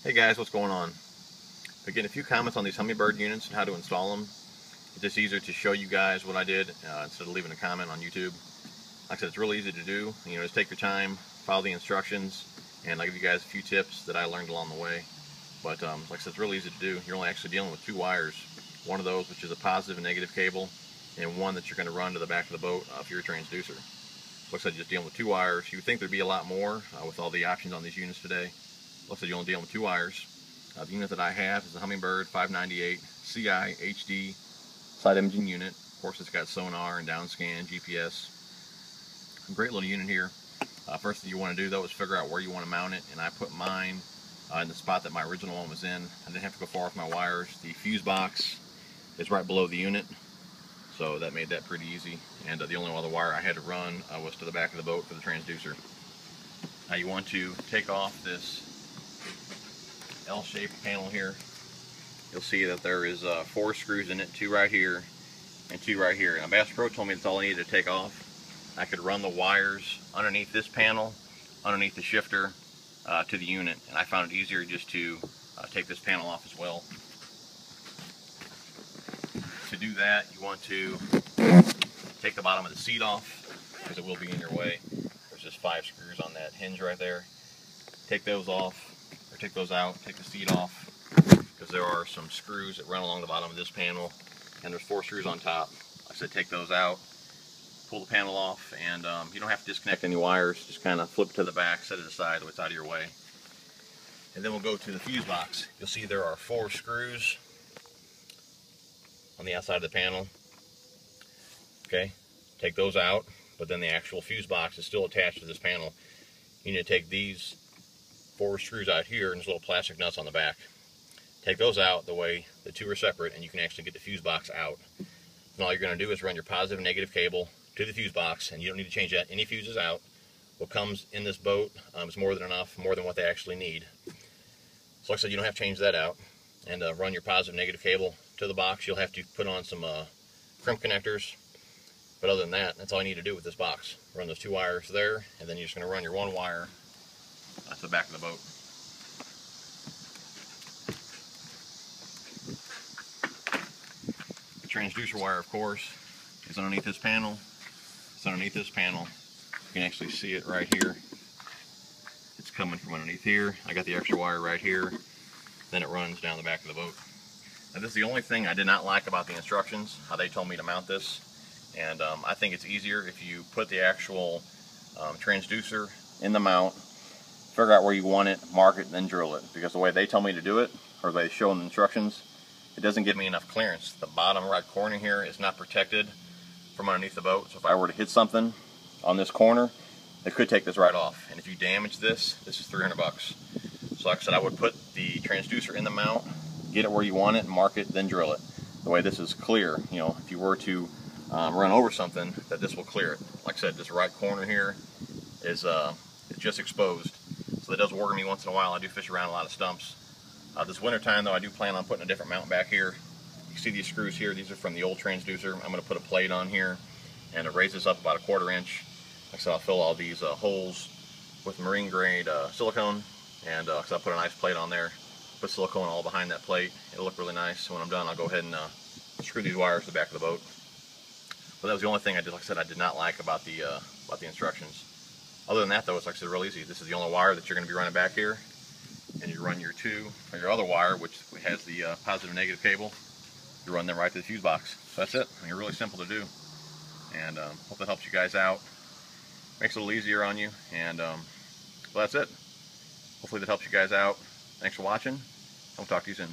Hey guys, what's going on? Been getting a few comments on these Humminbird units and how to install them. It's just easier to show you guys what I did instead of leaving a comment on YouTube. Like I said, it's really easy to do. Just take your time, follow the instructions, and I'll give you guys a few tips that I learned along the way. But like I said, it's really easy to do. You're only actually dealing with two wires. One of those, which is a positive and negative cable, and one that you're going to run to the back of the boat for your transducer. So like I said, you're just dealing with two wires. You would think there'd be a lot more with all the options on these units today. Like I said, you're only dealing with two wires. The unit that I have is the Humminbird 598ci HD side imaging unit. Of course, it's got sonar and downscan, GPS. Great little unit here. First thing you want to do though is figure out where you want to mount it, and I put mine in the spot that my original one was in. I didn't have to go far with my wires. The fuse box is right below the unit, so that made that pretty easy. And the only other wire I had to run was to the back of the boat for the transducer. Now you want to take off this L-shaped panel here. You'll see that there is 4 screws in it, 2 right here and 2 right here. Now Bass Pro told me that's all I needed to take off. I could run the wires underneath this panel, underneath the shifter to the unit, and I found it easier just to take this panel off as well. To do that, you want to take the bottom of the seat off, because it will be in your way. There's just 5 screws on that hinge right there. Take those off, or take those out, take the seat off, because there are some screws that run along the bottom of this panel, and there's 4 screws on top. Like I said, take those out, pull the panel off, and you don't have to disconnect any wires, just kind of flip it to the back, set it aside so it's out of your way. And then we'll go to the fuse box. You'll see there are 4 screws on the outside of the panel. Okay, take those out, but then the actual fuse box is still attached to this panel. You need to take these 4 screws out here, and there's little plastic nuts on the back. Take those out, the way the 2 are separate, and you can actually get the fuse box out. And all you're going to do is run your positive and negative cable to the fuse box, and you don't need to change that. Any fuses out. What comes in this boat is more than enough, more than what they actually need. So like I said, you don't have to change that out. And run your positive and negative cable to the box. You'll have to put on some crimp connectors, but other than that, that's all you need to do with this box. Run those 2 wires there, and then you're just going to run your 1 wire to the back of the boat. The transducer wire, of course, is underneath this panel. It's underneath this panel. You can actually see it right here. It's coming from underneath here. I got the extra wire right here. Then it runs down the back of the boat. Now this is the only thing I did not like about the instructions, how they told me to mount this. And I think it's easier if you put the actual transducer in the mount, figure out where you want it, mark it, and then drill it. Because the way they tell me to do it, or they show in the instructions, it doesn't give me enough clearance. The bottom right corner here is not protected from underneath the boat. So if I were to hit something on this corner, it could take this right off. And if you damage this, this is $300. So like I said, I would put the transducer in the mount, get it where you want it, mark it, then drill it. The way this is clear, if you were to run over something, that this will clear it. Like I said, this right corner here is just exposed. So that does worry me once in a while. I do fish around a lot of stumps. This winter time though, I do plan on putting a different mount back here. You see these screws here, these are from the old transducer. I'm going to put a plate on here and raise this up about 1/4 inch. Like I said, I'll fill all these holes with marine grade silicone, and I'll put a nice plate on there, put silicone all behind that plate. It'll look really nice. So when I'm done, I'll go ahead and screw these wires to the back of the boat. But that was the only thing I did. Like I said, I did not like about the instructions. Other than that though, it's like I said, real easy. This is the only wire that you're going to be running back here, and you run your 2 or your other wire, which has the positive and negative cable. You run them right to the fuse box. So that's it. I mean, really simple to do, and hope that helps you guys out. Makes it a little easier on you, and well, that's it. Hopefully that helps you guys out. Thanks for watching. I'll talk to you soon.